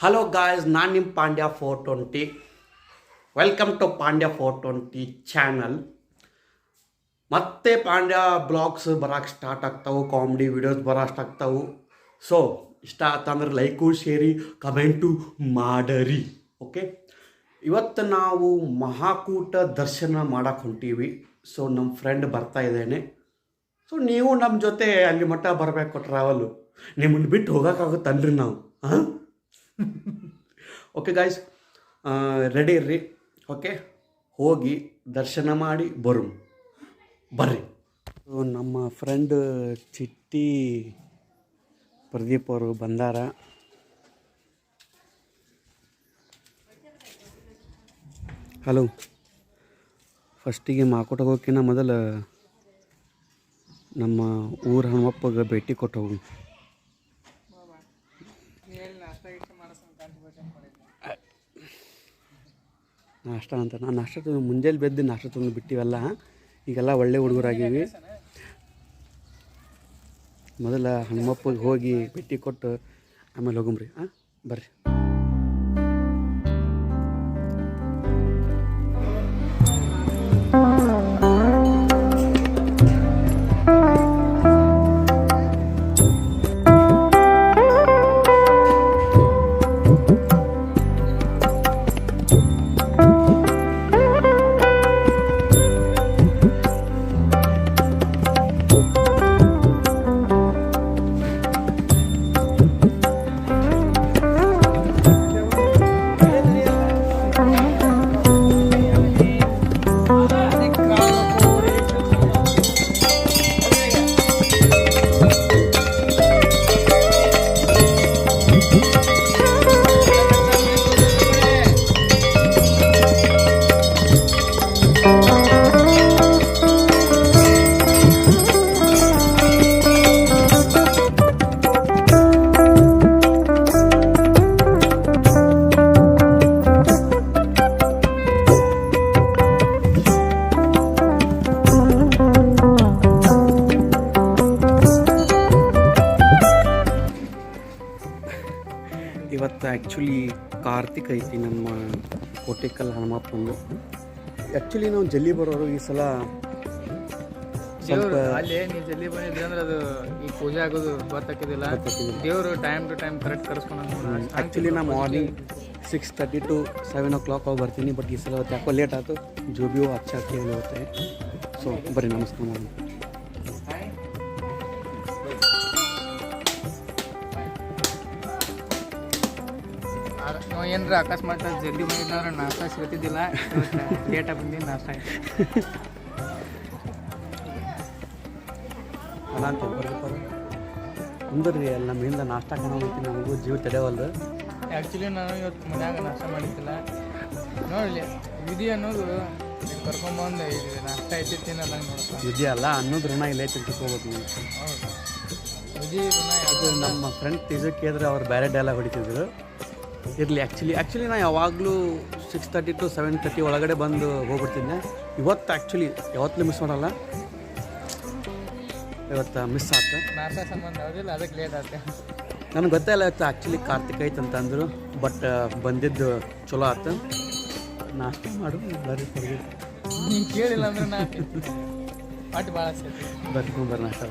Hello guys, ನಾನು ನಿಮ್ಮ Pandya 420. Welcome to Pandya 420 channel. ಮತ್ತೆ ಪಾಂಡ್ಯ ಬ್ಲಾಗ್ಸ್ ಬರೋಕ್ಕೆ ಸ್ಟಾರ್ಟ್ ಆಗ್ತಾವೆ, ಕಾಮಿಡಿ ವಿಡಿಯೋಸ್ ಬರೋಷ್ಟಾಗ್ತಾವೆ. ಸೊ ಇಷ್ಟ ಆತಂದ್ರೆ ಲೈಕು ಶೇರಿ ಕಮೆಂಟು ಮಾಡರಿ. ಓಕೆ, ಇವತ್ತು ನಾವು ಮಹಾಕೂಟ ದರ್ಶನ ಮಾಡಕ್ಕೆ ಹೊಂಟೀವಿ. ಸೊ ನಮ್ಮ ಫ್ರೆಂಡ್ ಬರ್ತಾ ಇದ್ದೇನೆ. ಸೊ ನೀವು ನಮ್ಮ ಜೊತೆ ಅಲ್ಲಿ ಮಟ್ಟ ಬರಬೇಕು ಟ್ರಾವೆಲು. ನಿಮ್ಮನ್ನು ಬಿಟ್ಟು ಹೋಗೋಕ್ಕಾಗುತ್ತನ್ರಿ ನಾವು. ಹಾಂ ಓಕೆ ಗಾಯ್ಸ್, ರೆಡಿ ಇರ್ರಿ. ಓಕೆ, ಹೋಗಿ ದರ್ಶನ ಮಾಡಿ ಬರ್ರಿ. ನಮ್ಮ ಫ್ರೆಂಡ್ ಚಿಟ್ಟಿ ಪ್ರದೀಪ್ ಅವರು ಬಂದಾರ. ಹಲೋ, ಫಸ್ಟಿಗೆ ಮಾಕೋಟಕ್ಕೆ ಹೋಗೋಕ್ಕಿಂತ ಮೊದಲು ನಮ್ಮ ಊರ ಹನುಮಪ್ಪಗೆ ಭೇಟಿ ಕೊಟ್ಟು ಹೋಗು. ನಾಷ್ಟ ಅಂತ ನಾನು ನಾಷ್ಟ ಮುಂಜಾನೆ ಬೆದ್ದು ನಾಷ್ಟ ತೊಗೊಂಡು ಬಿಟ್ಟಿವಲ್ಲ. ಈಗೆಲ್ಲ ಒಳ್ಳೆ ಹುಡುಗರಾಗೀವಿ. ಮೊದಲ ಹನುಮಪ್ಪಗೆ ಹೋಗಿ ಭೇಟಿ ಕೊಟ್ಟು ಆಮೇಲೆ ಹೋಗಮ್ರಿ. ಬರ್ರಿ. ಇವತ್ತು ಆ್ಯಕ್ಚುಲಿ ಕಾರ್ತಿಕ್ ಐತಿ ನಮ್ಮ ಕೋಟೆಕಲ್ ಹನುಮಪ್ಪಂದು. ಆ್ಯಕ್ಚುಲಿ ನಾವು ಜಲ್ದಿ ಬರೋರು ಈ ಸಲ ಸ್ವಲ್ಪ ಅಲ್ಲಿ ನೀವು ಜಲ್ದಿ ಬಂದಿದ್ರಿ ಅಂದ್ರೆ ಅದು ಈ ಪೂಜೆ ಆಗೋದು ಗೊತ್ತಾಕಿದಿಲ್ಲ. ದೇವರು ಟೈಮ್ ಟು ಟೈಮ್ ಕರೆಕ್ಟ್ ಕರೆಸ್ಕೊಂಡು. ಆ್ಯಕ್ಚುಲಿ ನಾ ಮಾರ್ನಿಂಗ್ 6:30 to 7 o'clock ಹೋಗಿ ಬರ್ತೀನಿ. ಬಟ್ ಈ ಸಲ ಯಾಕೋ ಲೇಟ್ ಆಯಿತು. जो भी हो अच्छा खेल होते हैं. ಸೊ ಬರ್ರಿ, ನಮಸ್ಕಾರ ಮಾಡಿ. ಏನ್ರ ಅಕಸ್ಮಾತ್ ಜಲ್ದಿ ಬಂದಿದ್ದಂದ್ರೆ ನಾಷ್ಟ ಸಿಗ್ತಿದ್ದಿಲ್ಲ. ಲೇಟಾಗಿ ಬಂದಿದ್ದು ನಾಷ್ಟ ಆಯ್ತು. ಅಲ್ಲ ಅಂತ ಬರ್ಬೇಕು ಅಂದ್ರಿ. ಅಲ್ಲಿ ನಮ್ಮ ಹಿಂದೆ ನಾಷ್ಟ ಕಾಣೋತಿ, ನಮಗೂ ಜೀವ ತಡೆಯವಲ್ದು. ಆ್ಯಕ್ಚುಲಿ ನಾನು ಇವತ್ತು ಮನ್ಯಾಗ ನಾಷ್ಟ ಮಾಡಿದ್ದಿಲ್ಲ. ನೋಡಲಿ ವಿಧಿ ಅನ್ನೋದು ಕರ್ಕೊಂಬಂದು ನಾಷ್ಟ ಐತಿತ್ತೀನಿ ಅದಂಗೆ ನೋಡ್ತಾ ವಿಧಿ ಅಲ್ಲ ಅನ್ನೋದು ಋಣ ಇಲ್ಲೇ ತಿಳ್ಕೋಬೇಕು. ಹೌದು, ವಿಧಿ ಋಣ. ಅದು ನಮ್ಮ ಫ್ರೆಂಡ್ ತೇಜಕ್ಕೆ ಕೇಳಿದ್ರೆ ಅವ್ರು ಬೇರೆ ಡೈಲಾಗ್ ಹೊಡಿತಿದ್ರು. ಇರಲಿ, ಆ್ಯಕ್ಚುಲಿ ನಾನು ಯಾವಾಗಲೂ 6:30 to 7:30 ಒಳಗಡೆ ಬಂದು ಹೋಗ್ಬಿಡ್ತಿದ್ದೆ. ಇವತ್ತು ಆ್ಯಕ್ಚುಲಿ ಯಾವತ್ತೂ ಮಿಸ್ ಮಾಡಲ್ಲ. ಇವತ್ತು ಮಿಸ್ ಆಯ್ತು. ನಾಷ್ಟ ಸಂಬಂಧ ಯಾವುದಿಲ್ಲ, ಅದಕ್ಕೆ ಲೇಟ್ ಆಯ್ತು. ನನಗೆ ಗೊತ್ತಾಯಿಲ್ಲ ಇವತ್ತು ಆ್ಯಕ್ಚುಲಿ ಕಾರ್ತಿಕ್ ಐತೆ ಅಂತ ಅಂದರು. ಬಟ್ ಬಂದಿದ್ದು ಚಲೋ ಆಯ್ತು. ನಾಷ್ಟ ಮಾಡು ಬರ್ರಿ. ನೀನು ಕೇಳಿಲ್ಲ ಅಂದ್ರೆ ನಾನು ಪಾಟಿ ಭಾಳ ಸೇರಿ ಬರ್ರಿ ನಾಷ್ಟ.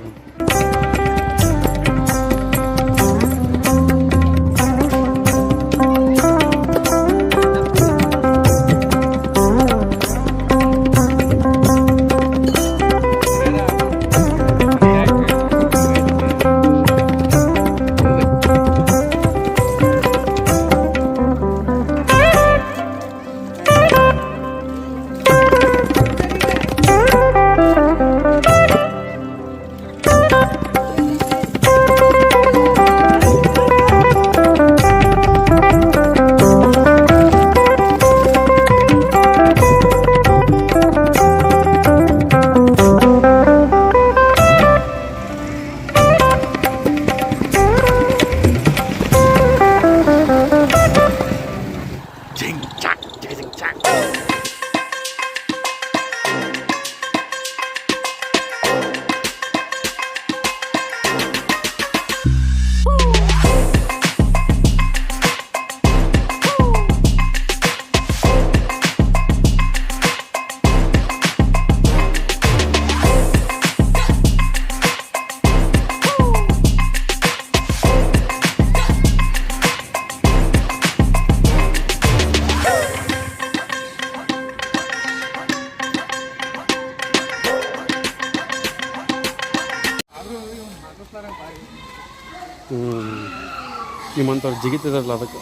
ನಿಮ್ಮಂಥವ್ರು ಜಿಗಿತಿದಾರಲ್ಲ ಅದಕ್ಕೆ.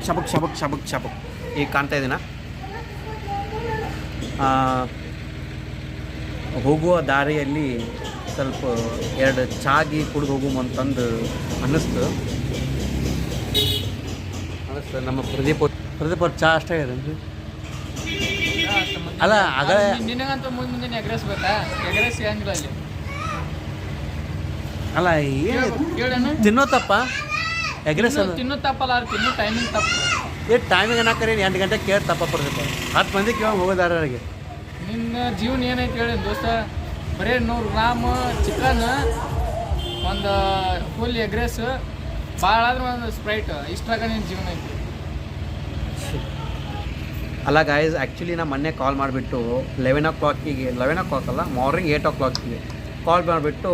ಶಬಕ್ ಶಬಕ್ ಶಬಕ್ ಶಬಕ್ ಈಗ ಕಾಣ್ತಾ ಇದ್ದೀನ. ಹೋಗುವ ದಾರಿಯಲ್ಲಿ ಸ್ವಲ್ಪ ಎರಡು ಚಾಗಿ ಕುಡಿದು ಹೋಗುವಂತಂದು ಅನ್ನಿಸ್ತು. ನಮ್ಮ ಪ್ರದೀಪ್ ಅವ್ರ ಚಾ ಅಷ್ಟೇ ಇದೆ ಅಲ್ಲ ಆಗಲೇ ನಿನಗಂತೂ ಮುಂದೆ ಎಗ್ರೆಸ್ ಗೊತ್ತಾ? ಎಗ್ರೆಸ್ ಸಿಗಂಗಿಲ್ಲ ಅಲ್ಲಿ. ಅಲ್ಲ ಏನು ತಿನ್ನೋ ತಪ್ಪ ಎಗ್ರೆಸ್ ತಿನ್ನೋ ತಪ್ಪಲ್ಲ, ಅವ್ರು ತಿನ್ನೋ ಟೈಮಿಂಗ್ ತಪ್ಪು. ಟೈಮಿಂಗ್ ಏನಾಕರಿ 8 ಗಂಟೆಗೆ ಕೇಳಿ ತಪ್ಪ ಪ್ರದೀಪ. 10 ಮಂದಿ ಕೇಳಿ ಹೋಗೋದಾರಿಗೆ ನಿನ್ನ ಜೀವನ ಏನೈತೆ ಹೇಳಿ ದೋಸ್ತ? ಬರೀ 100 ಗ್ರಾಮ್ ಚಿಕನ್, ಒಂದು ಫುಲ್ ಎಗ್ರೆಸ್, ಭಾಳ ಆದ್ರೆ ಒಂದು ಸ್ಪ್ರೈಟ್, ಇಷ್ಟ್ರಾಗ ನಿನ್ನ ಜೀವನ ಐತಿ. ಅಲ್ಲ ಗಾಯ್ಸ್, ಆ್ಯಕ್ಚುಲಿ ನಾ ಮೊನ್ನೆ ಕಾಲ್ ಮಾಡಿಬಿಟ್ಟು 11 o'clock ಅಲ್ಲ, ಮಾರ್ನಿಂಗ್ 8 o'clock ಕಾಲ್ ಮಾಡಿಬಿಟ್ಟು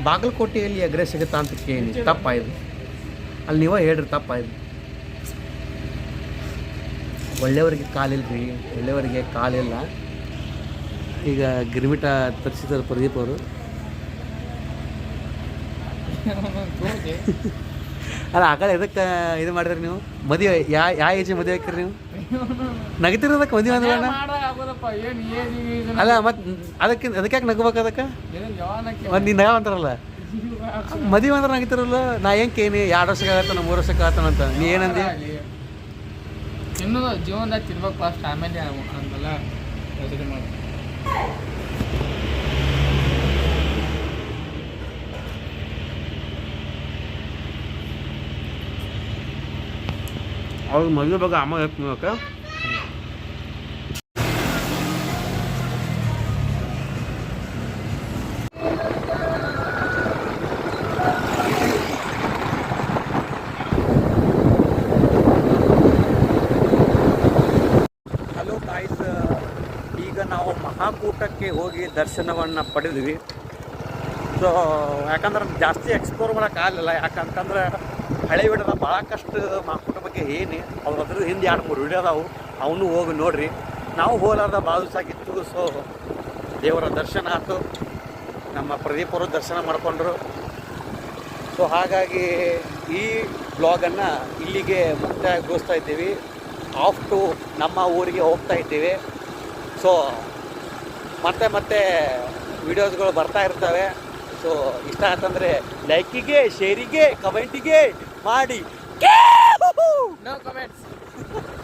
ಬಾಗಲಕೋಟೆಯಲ್ಲಿ ಎಗ್ರೆಸ್ ಸಿಗುತ್ತಾ ಅಂತ ಕೇಳಿ. ತಪ್ಪಾಯಿತು ಅಲ್ಲಿ, ನೀವೇ ಹೇಳ್ರಿ ತಪ್ಪಾಯಿತು. ಒಳ್ಳೆಯವರಿಗೆ ಕಾಲಿಲ್ಲ ರೀ, ಒಳ್ಳೆಯವರಿಗೆ ಕಾಲಿಲ್ಲ. ಈಗ ಗಿರ್ಮಿಟ ತರಿಸಿದ್ದಾರೆ ಪ್ರದೀಪ್ ಅವರು. ಅಲ್ಲ ಆ ಕಡೆ ಎದಕ್ಕೆ ಇದು ಮಾಡಿದ್ರಿ ನೀವು? ಮದುವೆ ಯಾವ ಏಜ್ ಮದುವೆ ಹಾಕಿರಿ ನೀವು? ನಗತಿರೋದಕ್ಕೆ ಮದುವೆ ಅಂದ್ರೆ ಅಲ್ಲ, ಮತ್ತು ಅದಕ್ಕೆ ಯಾಕೆ ನಗಬೇಕು? ಅದಕ್ಕೆ ಮತ್ತು ನೀನು ನಗ ಅಂತಾರಲ್ಲ, ಮದುವೆ ಅಂದ್ರೆ ನಗತಿರಲ್ಲ. ನಾ ಏನು ಕೇಳಿ 2 ವರ್ಷಕ್ಕೆ ಆಗತ್ತಾನ 3 ವರ್ಷಕ್ಕೆ ಆಗತ್ತಾನಂತ ನೀ ಏನಂದಿ? ಇನ್ನೂ ಜೀವನದಾಗ ತಿರ್ಬೇಕು ಫಸ್ಟ್, ಆಮೇಲೆ ಅಂದಲ್ಲ ಯೋಚನೆ ಮಾಡಿ. ಅವ್ರ ಮದುವೆ ಬಗ್ಗೆ ಅಮ್ಮ ಹೇಳ್ತೀನಕ್ಕ. ಹಲೋ ಗಾಯ್ಸ್, ಈಗ ನಾವು ಮಹಾಕೂಟಕ್ಕೆ ಹೋಗಿ ದರ್ಶನವನ್ನು ಪಡೆದ್ವಿ. ಸೊ ಯಾಕಂದ್ರೆ ಜಾಸ್ತಿ ಎಕ್ಸ್ಪ್ಲೋರ್ ಮಾಡೋಕ್ಕಾಗಲಿಲ್ಲ, ಯಾಕಂತಂದ್ರೆ ಹಳೆ ವಿಡಿಯೋದ ಭಾಳ ಕಷ್ಟ ಮಹಾಕೂಟ ಬಗ್ಗೆ ಏನು ಅವ್ರು ಅದ್ರ ಹಿಂದೆ 2-3 ವಿಡಿಯೋ ಅದಾವು, ಅವನು ಹೋಗಿ ನೋಡ್ರಿ. ನಾವು ಹೋಲಾರ್ದ ಭಾಳ ದಿವಸ ಆಗಿತ್ತು. ಸೊ ದೇವರ ದರ್ಶನ ಆಯ್ತು, ನಮ್ಮ ಪ್ರದೀಪ್ ಅವರು ದರ್ಶನ ಮಾಡಿಕೊಂಡ್ರು. ಸೊ ಹಾಗಾಗಿ ಈ ಬ್ಲಾಗನ್ನು ಇಲ್ಲಿಗೆ ಮುಕ್ತಾಯಗೊಳಿಸ್ತಾ ಇದ್ದೀವಿ. ಆಫ್ ಟು ನಮ್ಮ ಊರಿಗೆ ಹೋಗ್ತಾ ಇದ್ದೀವಿ. ಸೊ ಮತ್ತೆ ವಿಡಿಯೋಸ್ಗಳು ಬರ್ತಾ ಇರ್ತವೆ. ಸೊ ಇಷ್ಟ ಆಯ್ತಂದರೆ ಲೈಕಿಗೆ, ಶೇರಿಗೆ, ಕಮೆಂಟಿಗೆ ಮಾಡಿ. No comments.